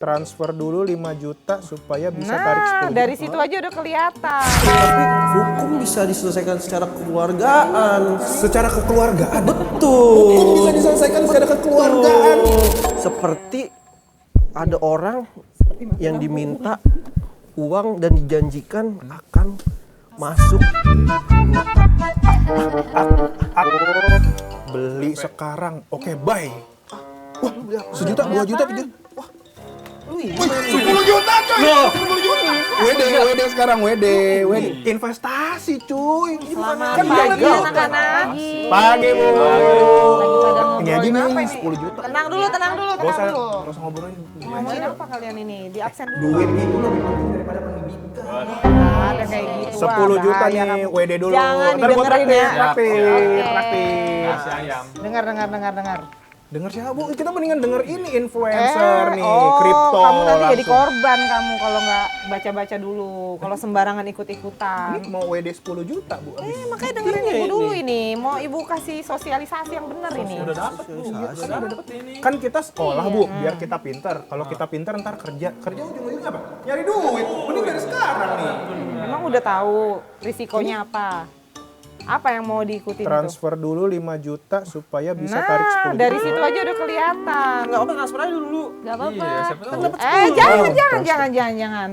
Transfer dulu 5 juta supaya bisa tarik 10 juta. Dari situ aja udah kelihatan. Tapi hukum bisa diselesaikan secara kekeluargaan. Secara kekeluargaan? Betul. Hukum bisa diselesaikan secara kekeluargaan. Seperti ada orang yang diminta uang dan dijanjikan akan masuk Beli sekarang. Oke, buy. Wah, 1 juta, 2 juta, 3 juta. Wah. 10 juta coy. 10 juta. WD sekarang WD. Investasi cuy. Selamat Kan pagi jalan anak-anak. Pagi Bu. Ini aja nih Apa ini? 10 juta. Tenang dulu. Gak usah ngobrolin. Ngomongin apa kalian ini? Di absen dulu. Duit itu lebih penting daripada pendidikan. Ada kayak gitu. 10 juta bahaya nih, kamu. WD dulu. Jangan Ntar gua didengerin ya. traktir. Dengar. Dengar siapa Bu? Kita mendingan denger ini influencer nih, kripto. Kamu nanti jadi langsung. korban kamu kalau nggak baca-baca dulu. Kalau sembarangan ikut-ikutan. Ini mau WD 10 juta Bu. Abis. Makanya dengerin ibu dulu ini. Mau ibu kasih sosialisasi yang benar ini. Kan kita sekolah Bu, biar kita pinter. Kalau kita pinter ntar kerja ujung-ujungnya apa? Nyari duit. Mending dari sekarang nih. Emang udah tahu risikonya apa? Apa yang mau diikutin Transfer dulu 5 juta supaya itu? bisa tarik 10 juta. Dari situ aja udah kelihatan. nggak apa transfer aja dulu. Gak apa-apa. Jangan.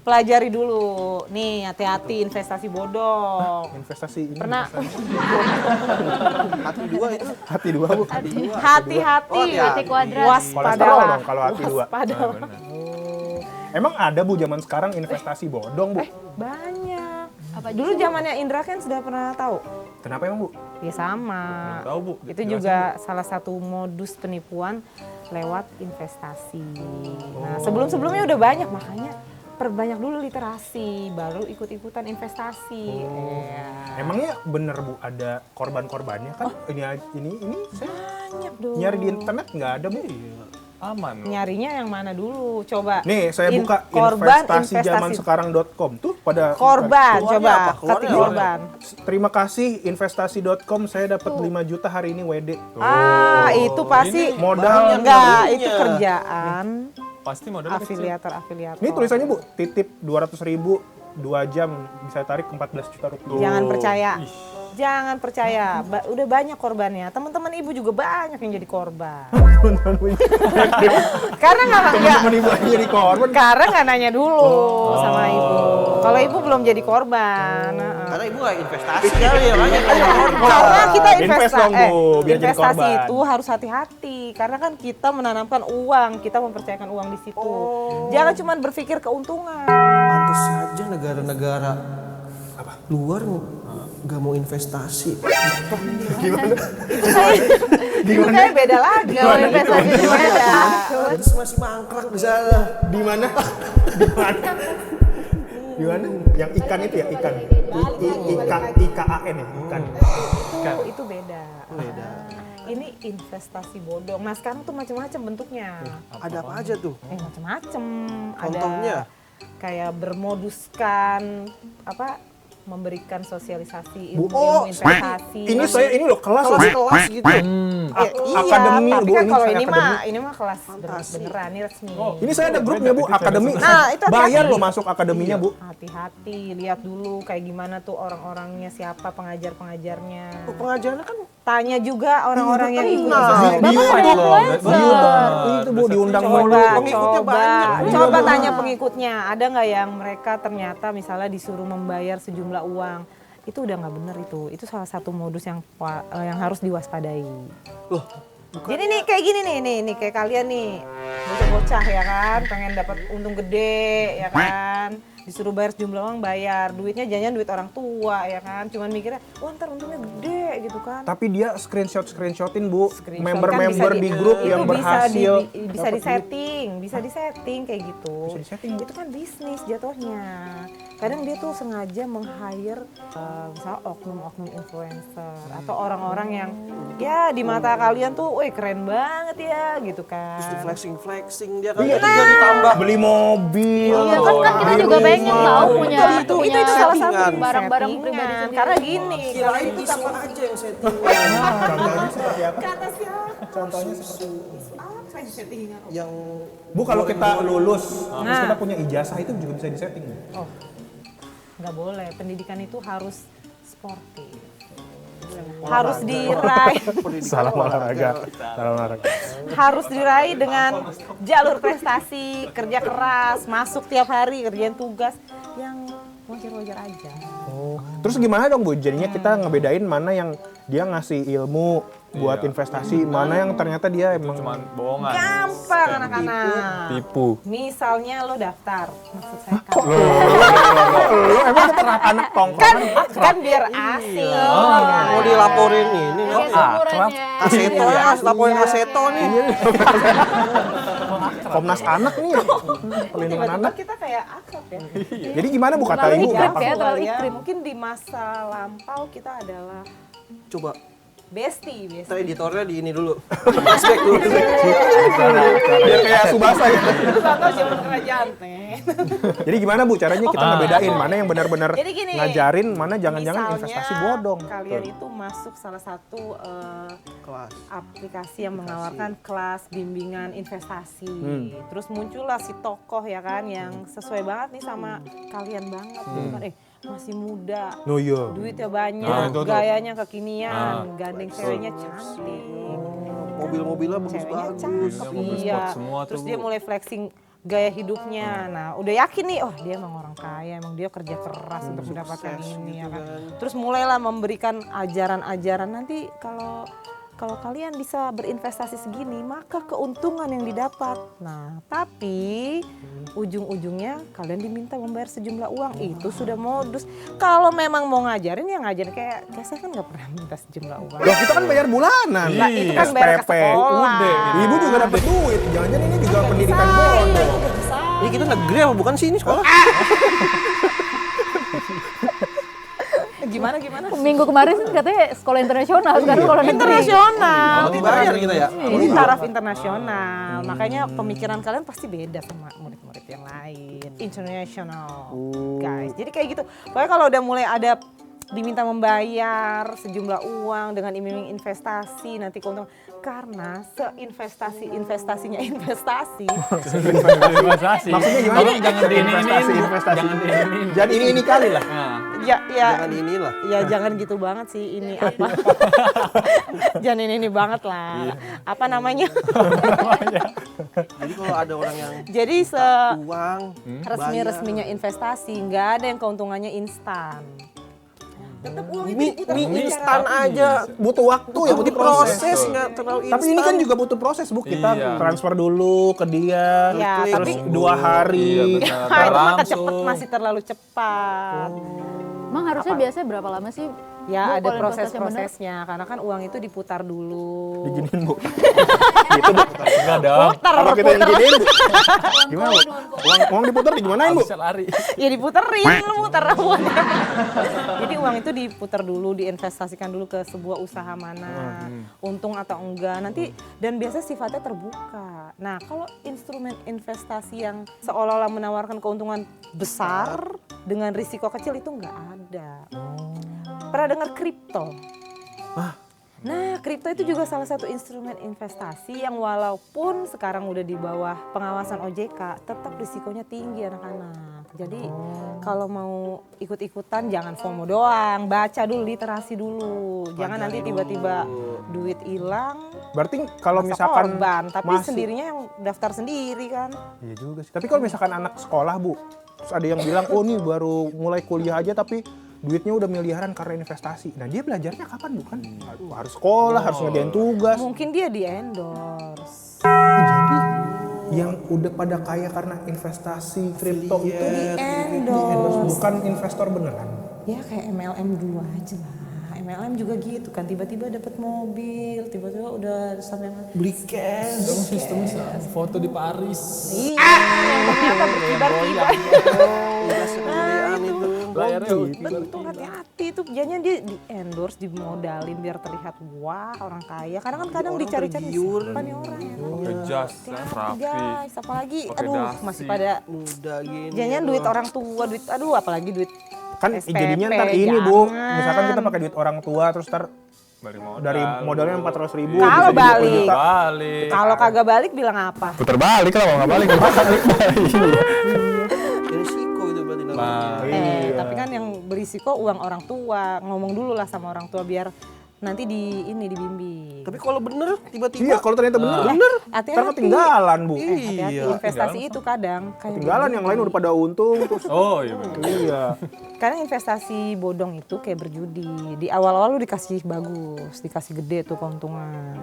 Pelajari dulu. Nih, hati-hati investasi bodong. Investasi ini. Pernah Hati dua itu. Hati dua Bu. hati-hati. Hati kuadrat. Kolesterol Waspadalah. dong kalau hati dua. Waspadalah. Emang ada Bu zaman sekarang investasi bodong Bu? Banyak. Apa Dulu zamannya Indra kan sudah pernah tahu. Kenapa emang Bu? Ya sama. Tahu Bu. Itu juga salah satu modus penipuan lewat investasi. Nah, sebelum-sebelumnya udah banyak, makanya perbanyak dulu literasi, baru ikut-ikutan investasi. Emangnya bener Bu ada korban-korbannya kan? Ini saya Banyak dong. nyari di internet nggak ada Bu. Aman. Nyarinya yang mana dulu? Coba. Nih saya buka korban, investasi zaman sekarang.com tuh pada Korban, Keluarnya coba. apa? Keluarnya Ketik apa? korban. terima kasih investasi.com saya dapat 5 juta hari ini WD. Itu pasti Modal enggak, itu kerjaan Pasti modalnya kecil. afiliator. Ini tulisannya Bu, titip 200.000 2 jam bisa tarik 14 juta rupiah. Jangan percaya. Jangan percaya. Udah banyak korbannya. Teman-teman ibu juga banyak yang jadi korban. Karena Teman-teman ibu aja jadi korban. karena nggak nanya dulu sama ibu. Kalau ibu belum jadi korban. Karena ibu nggak investasi kali ya, makanya kayak Karena kita Invest dong, Bu, biar jadi investasi korban. itu harus hati-hati. Karena kan kita menanamkan uang, kita mempercayakan uang di situ. Jangan cuma berpikir keuntungan. pantas saja negara-negara luar nggak mau investasi. Itu kayak beda lagi. Kalau investasi itu beda. Terus masih mangkrak di sana. Di mana? Di mana? Yang ikan itu ya, ikan. IKAN ya, ikan. Itu beda. Ini investasi bodong. Nah sekarang tuh macam-macam bentuknya. Ada apa aja tuh? Macam-macam. Contohnya? Ada kayak bermoduskan memberikan sosialisasi Bu, ilmu investasi. ini loh kelas loh. Kelas gitu. Akademi, tapi Bu, kan ini kalau saya akademi. ini mah kelas beneran, ini resmi. Ini saya ada grupnya Bu, akademi. Nah, itu hati-hati. Bayar loh masuk akademinya Bu. Hati-hati, lihat dulu kayak gimana tuh orang-orangnya, siapa pengajar-pengajarnya. Pengajarnya kan Tanya juga orang-orang yang ikut. Di itu Bu diundang mulu. Pengikutnya banyak. Coba tanya pengikutnya, ada nggak yang mereka ternyata misalnya disuruh membayar sejumlah uang. Itu udah nggak bener itu. Itu salah satu modus yang harus diwaspadai. loh. Jadi nih kayak gini nih kayak kalian nih bocah-bocah ya kan, pengen dapat untung gede ya kan, disuruh bayar sejumlah uang bayar, duitnya jangan duit orang tua ya kan, cuman mikirnya wah ntar untungnya gede gitu kan. Tapi dia screenshotin Bu, Screenshot member-member kan bisa di grup itu yang bisa berhasil. bisa disetting kayak gitu. Bisa disetting, Bu. Itu kan bisnis jatuhnya. Kadang dia tuh sengaja meng-hire misalnya oknum-oknum influencer atau orang-orang yang ya di mata kalian tuh, wih keren banget ya gitu kan. Terus flexing dia kan juga ditambah. Beli mobil. Iya kan kita beli juga rumah. pengen tahu punya itu salah satu settingan. barang-barang settingan. pribadi sendiri. Karena gini, Kirain isu aja yang setting. Contohnya seperti apa? kata siapa? Contohnya seperti yang Bu, kalau kita lulus, terus kita punya ijazah itu juga bisa disetting. Oh, nggak boleh. Pendidikan itu harus sportif. Harus diraih, Salah olahraga. harus diraih dengan jalur prestasi, kerja keras, masuk tiap hari, kerjain tugas yang wajar-wajar aja. Oh. Terus gimana dong Bu? Jadinya kita ngebedain mana yang dia ngasih ilmu buat investasi, mana yang ternyata dia emang Cuman bohongan. Gampang anak-anak. Tipu. Misalnya lo daftar, maksud saya kan. lo emang anak tongkrongan. Kan biar asik. mau dilaporin ini nih. Umurannya. Kaseto ya, laporin Kaseto nih. Komnas anak nih. Perlindungan Tiba-tiba anak. kita kayak akrab ya. Jadi gimana Bu kata Terlalu Ibu? iklim Gampang. ya, terlalu Kali ya. iklim. Mungkin di masa lampau kita adalah Coba bestie. kita editornya di ini dulu. Flashback dulu. Biar kayak Subasa ya. Atau zaman kerajaan teh. Jadi gimana Bu caranya kita ngebedain mana yang benar-benar Jadi gini, ngajarin, mana jangan-jangan Misalnya, investasi bodong. Kalian itu masuk salah satu Kelas. aplikasi yang menawarkan kelas bimbingan investasi. Terus muncullah si tokoh ya kan yang sesuai banget nih sama kalian banget gitu kan. Masih muda, Oh iya. duitnya banyak, Nah, itu tuh. gayanya kekinian, gandeng ceweknya cantik. Mobil-mobilnya Ceweknya bagus-bagus. cakep, mobil iya. sport semua tuh, Terus dia Bu. mulai flexing gaya hidupnya. Nah, udah yakin nih, oh dia emang orang kaya, emang dia kerja keras untuk mendapatkan ini ya kan. Terus mulailah memberikan ajaran-ajaran nanti kalau kalian bisa berinvestasi segini, maka keuntungan yang didapat. Nah, tapi ujung-ujungnya kalian diminta membayar sejumlah uang. Itu sudah modus. Kalau memang mau ngajarin ya ngajarin kayak saya kan nggak pernah minta sejumlah uang. Loh, kita kan bayar bulanan. Lah, itu kan bayar ke SPP. sekolah. Udah, Ibu juga dapat duit. Jangan-jangan ini juga pendidikan bodong. Ini kita negeri apa bukan sih ini sekolah? Gimana? Minggu kemarin katanya sekolah internasional, sekarang sekolah negeri. Internasional. Dibayar kita ya. Ini taraf internasional. Makanya pemikiran kalian pasti beda sama murid-murid yang lain. International, guys. Jadi kayak gitu. Pokoknya kalau udah mulai ada diminta membayar sejumlah uang dengan iming-iming investasi, nanti keuntungan. Karena investasinya investasi. Investasi. Maksudnya gimana? Tolong jangan di ini Investasi. Jangan di ini. Jangan ini kali lah. Nah, Ya, Jangan inilah. ya jangan gitu banget sih ini apa. Jangan ini banget lah. Apa namanya? Jadi kalau ada orang yang Jadi uang resmi-resminya investasi, nggak ada yang keuntungannya instan. Tetap uang itu diputar mie instan aja, Butuh waktu ya, butuh proses. nggak terlalu instan. Tapi ini kan juga butuh proses, Bu. Kita Iya. transfer dulu ke dia. Ya, terus tapi 2 hari. Iya, benar. itu mah Langsung. cepet, masih terlalu cepat. Emang harusnya biasanya berapa lama sih? Ya Bu, ada kalau investasi yang bener? proses-prosesnya, karena kan uang itu diputar dulu. Diginiin, Bu. Gitu, Bu. enggak dong. Apa kita yang giniin, Bu? Gimana, Bu? Uang diputar digimanain, Bu? Bisa lari. Ya diputerin, lu muter uang. Jadi uang itu diputar dulu, diinvestasikan dulu ke sebuah usaha mana, untung atau enggak. Nanti dan biasanya sifatnya terbuka. Nah, kalau instrumen investasi yang seolah-olah menawarkan keuntungan besar dengan risiko kecil itu enggak ada. Pernah dengar kripto? Nah, kripto itu juga salah satu instrumen investasi yang walaupun sekarang udah di bawah pengawasan OJK, tetap risikonya tinggi anak-anak. Jadi kalau mau ikut-ikutan jangan FOMO doang, baca dulu, literasi dulu. Jangan nanti tiba-tiba duit hilang, Berarti kalau masa misalkan korban, tapi masih- sendirinya yang daftar sendiri kan. Iya juga sih. Tapi kalau misalkan anak sekolah, Bu, terus ada yang bilang, oh nih baru mulai kuliah aja tapi duitnya udah miliaran karena investasi. Nah dia belajarnya kapan, Bu? Kan harus sekolah, harus ngerjain tugas. Mungkin dia di endorse. Jadi yang udah pada kaya karena investasi kripto itu Endorse. bukan investor beneran. Ya kayak MLM dulu aja lah. MLM juga gitu kan, tiba-tiba dapat mobil, tiba-tiba udah sampai beli cash. Sistem foto di Paris. iya, ternyata berkibar-kibar. Kemudian itu. Layarnya Betul, hati-hati itu jadinya dia di endorse, dimodalin biar terlihat wah orang kaya. Karena kan kadang Orang dicari-cari tergiur. siapa nih orang ya. pakai jas, Hati-hati, rapi. guys, apalagi Pakai aduh dasi. masih pada Muda gini. jangan duit orang tua, duit aduh apalagi duit Kan SPP, jadinya ntar ini, Bu. jangan. Misalkan kita pakai duit orang tua terus ntar Dari modalnya 400.000 Kalau bisa jadi 20 balik. juta. Balik. Kalau kagak balik bilang apa? Putar balik lah, kalau nggak balik. Risiko itu berarti namanya. Iya. Tapi kan yang berisiko uang orang tua. Ngomong dulu lah sama orang tua biar nanti dibimbing. Tapi kalau bener Iya, tiba-tiba kalau ternyata bener, Hati-hati. ntar ketinggalan, Bu. Hati-hati, Iya. investasi itu kadang kayak Ketinggalan yang lain udah pada untung terus. Oh iya bener. Iya. kadang investasi bodong itu kayak berjudi. Di awal-awal lu dikasih bagus, dikasih gede tuh keuntungan.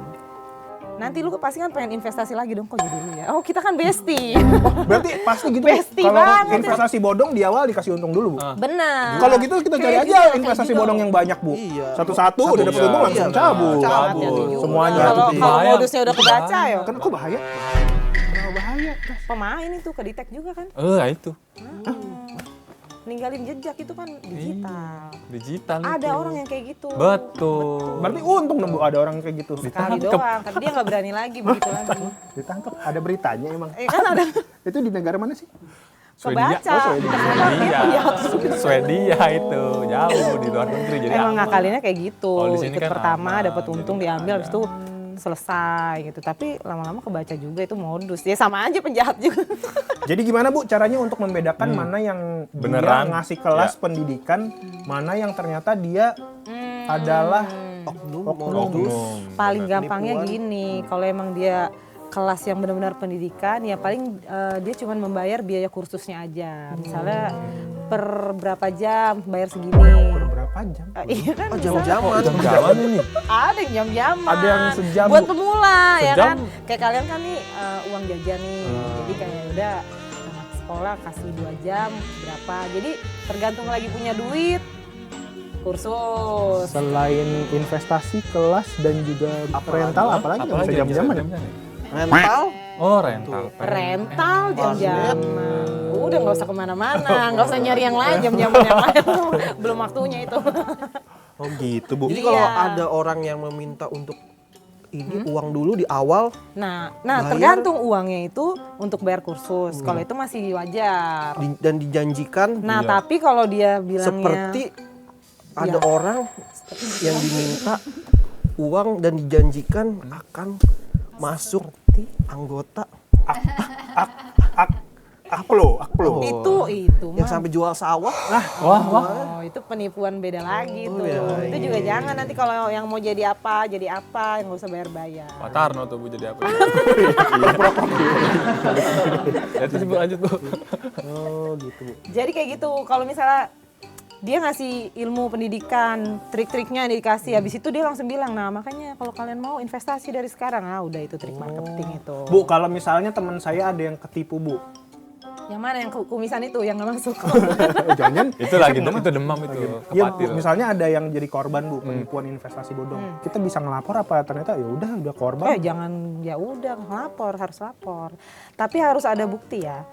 Nanti lu pasti kan pengen investasi lagi dong, kok jadi lu ya? Oh kita kan bestie. Berarti pasti gitu. Bestie Kalau banget. investasi bodong di awal dikasih untung dulu, Bu. Benar. Kalau gitu kita cari Kayak aja gitu, kayak investasi gitu. bodong yang banyak, Bu. Iya. Satu-satu udah dapet untung langsung Iya. cabut. Hati-hati juga. Semuanya. Kalau Bahaya. modusnya udah kebaca ya. Kan kok bahaya? Kenapa bahaya? Pemain itu ke detect juga kan. Itu. Ninggalin jejak itu kan digital. Digital Ada itu. orang yang kayak gitu. Betul. Berarti untung dong, Bu, ada orang kayak gitu. Sekali doang, tapi dia nggak berani lagi begitu lagi. Ditangkap, ada beritanya emang. Kan ada Itu di negara mana sih? kebaca. Swedia. Swedia itu jauh di luar negeri jadi Emang aman. ngakalinnya kayak gitu. Kalau di sini Ikut kan pertama aman, dapat untung jadi diambil habis itu selesai gitu. Tapi lama-lama kebaca juga itu modus. Ya sama aja penjahat juga. Jadi gimana, Bu, caranya untuk membedakan mana yang Beneran. dia ngasih kelas pendidikan, mana yang ternyata dia adalah Oknum. Paling Bener. gampangnya gini, kalau emang dia kelas yang benar-benar pendidikan ya paling dia cuma membayar biaya kursusnya aja. Misalnya per berapa jam bayar segini. berapa jam? Iya kan bisa. jam-jaman. Jam-jaman ini. Ada yang jam-jaman. Ada yang sejam, Buat Bu. pemula ya Sejam? kan. Kayak kalian kan nih uang jajan nih. Jadi kayak udah anak sekolah kasih 2 jam berapa. Jadi tergantung lagi punya duit. Kursus. Selain investasi, kelas dan juga rental, apalagi yang bisa Apalagi jam-jaman ya? Rental. Oh rental. Rental jam-jaman. Udah nggak usah kemana-mana, nggak usah nyari yang lain, jam-jaman yang lain. Belum waktunya itu. Oh gitu, Bu. Jadi kalau Iya. ada orang yang meminta untuk ini uang dulu di awal, Nah Bayar. tergantung uangnya itu untuk bayar kursus. Kalau itu masih wajar. dan dijanjikan Nah tapi kalau dia bilangnya seperti ada Iya. orang yang diminta uang dan dijanjikan akan masuk anggota Akplo. itu yang mah. sampai jual sawah. Wah. Oh, itu penipuan beda lagi tuh. Itu juga jangan nanti kalau yang mau jadi apa yang nggak usah bayar-bayar. Pak Tarno tuh Bu jadi apa? Ya terus Bu lanjut Bu. Oh gitu, Bu. Jadi kayak gitu, kalau misalnya dia ngasih ilmu pendidikan, trik-triknya dikasih, habis itu dia langsung bilang, nah makanya kalau kalian mau investasi dari sekarang, udah itu trik marketing itu. Bu, kalau misalnya teman saya ada yang ketipu, Bu. Yang mana yang kumisan itu, yang nggak masuk? Jangan. Itu lagi itu demam itu. Iya, Kepatil. misalnya ada yang jadi korban, Bu, penipuan investasi bodong. Kita bisa ngelapor apa ternyata ya udah korban. Jangan, ya udah lapor, harus lapor. Tapi harus ada bukti ya.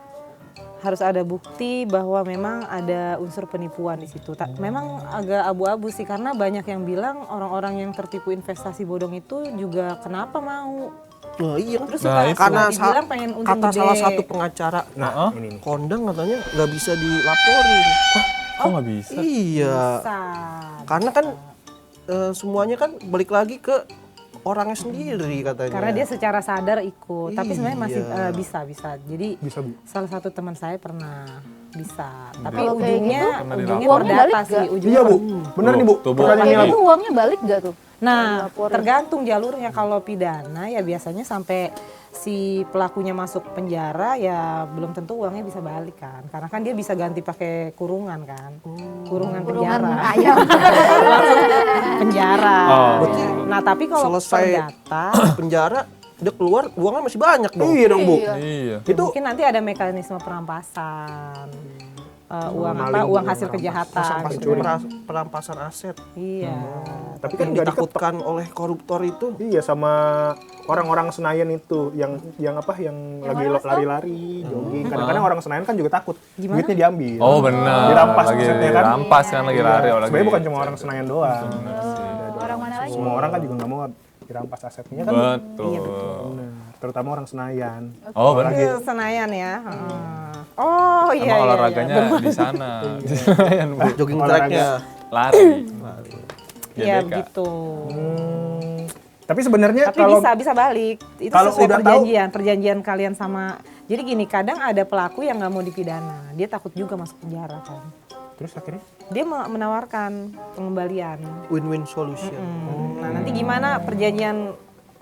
Harus ada bukti bahwa memang ada unsur penipuan di situ. Memang agak abu-abu sih karena banyak yang bilang orang-orang yang tertipu investasi bodong itu juga kenapa mau. Nah, iya. Terus Nah, suka, itu. Karena dibilang pengen untung kata gede. salah satu pengacara Nah, ini nih. kondang katanya nggak bisa dilaporin. Kok nggak bisa? Iya. Bisa. Karena kan semuanya kan balik lagi ke orangnya sendiri katanya. Karena dia secara sadar ikut, tapi sebenarnya masih Iya. bisa. Jadi Bisa, Bu. salah satu teman saya pernah bisa. Tapi Kalau kayak ujungnya gitu, pernah ujungnya uangnya perdata balik sih. nggak? Ujungnya Iya, Bu. Bener nih, Bu. Tuh, Bu. Pertanyaan Kayak Mila, gitu Bu. uangnya balik gak tuh? Nah, Laporin. tergantung jalurnya. Kalau pidana ya biasanya sampai si pelakunya masuk penjara ya belum tentu uangnya bisa balik kan. Karena kan dia bisa ganti pakai kurungan kan. Kurungan Kurungan penjara. ayam. Penjara. Oh. Nah, tapi kalau selesai perdata penjara dia keluar uangnya masih banyak dong. Iya dong, Bu. Iya. Itu mungkin nanti ada mekanisme perampasan. Uang maling, uang hasil kejahatan. gitu. Perampasan aset Iya. tapi kan yang nggak ditakutkan oleh koruptor itu. Iya, sama orang-orang Senayan itu yang lagi lari-lari, jogging. Kadang-kadang orang Senayan kan juga takut Gimana? duitnya diambil. Oh benar. Dirampas lagi maksudnya kan. rampas kan lagi lari lagi. Sebenarnya bukan cuma orang Senayan doang. Orang mana lagi? Semua orang kan juga nggak mau dirampas asetnya kan. Betul. Benar. Terutama orang Senayan. Oh benar. Itu Senayan ya. Oh iya. Emang iya, olahraganya iya. di sana. Di Senayan, Bu. Jogging Olahraga. tracknya. Lari. Iya JBK. begitu. Tapi sebenarnya Tapi kalau bisa balik. Itu kalau sesuai udah perjanjian kalian sama. Jadi gini, kadang ada pelaku yang nggak mau dipidana. Dia takut juga masuk penjara kan. terus akhirnya Dia menawarkan pengembalian. Win-win solution. Nah, nanti gimana perjanjian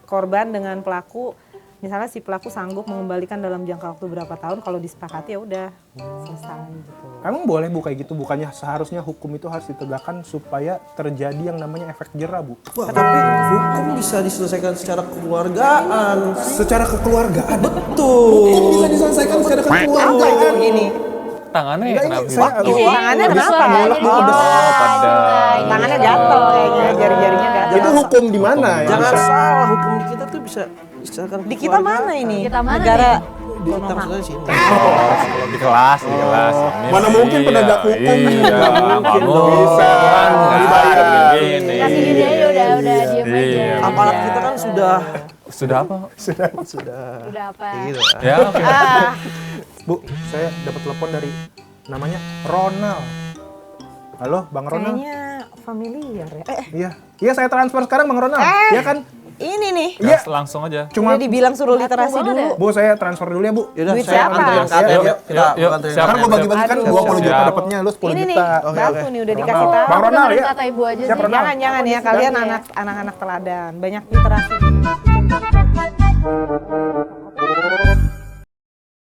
korban dengan pelaku? Misalnya si pelaku sanggup mengembalikan dalam jangka waktu berapa tahun, kalau disepakati ya udah selesai gitu. emang boleh Bu kayak gitu, bukannya seharusnya hukum itu harus ditegakkan supaya terjadi yang namanya efek jerah Bu? Wah, tapi hukum bisa diselesaikan secara kekeluargaan. Secara kekeluargaan. Betul. Hukum bisa diselesaikan secara Apa itu kekeluargaan. begini? Tangannya Enggak, kenapa ini sih? saya Tangannya kenapa? Pada Tangannya gatel kayaknya, jari-jarinya gatel. itu hukum di mana ya? Jangan salah, hukum di kita tuh bisa misalkan Di kita mana ini? Kita mana Negara Di kita misalnya di sini. kalau di kelas, di kelas. Ini Mana sih, mungkin penegak hukum? Iya, Nggak mungkin nggak dong. Bisa. kan, nggak Dibayar. gini. Kasih gini aja udah diem aja. Iya. Aparat kita kan sudah Sudah apa? sudah Udah apa? gitu. Ya, oke. Bu, saya dapat telepon dari namanya Ronald. Halo, Bang Ronald. kayaknya familiar ya. Iya. Iya, saya transfer sekarang Bang Ronald. Iya kan? Ini nih. Iya. Langsung aja. Cuma Udah dibilang suruh literasi banget dulu. ya? Bu, saya transfer dulu ya, Bu. Yaudah, Duit saya siapa? anterin ke ATM Yuk, yuk. Kita yuk, anterin. siap. Kan gua bagi-bagi kan Aduh. 20 juta Siap. dapatnya, lu 10 Ini nih, juta. batu nih udah dikasih tahu. Bang Ronald Dengerin ya. kata ibu aja Siap, sih. Ronald. Jangan ya, Aku kalian disini ya. anak-anak teladan. Banyak literasi.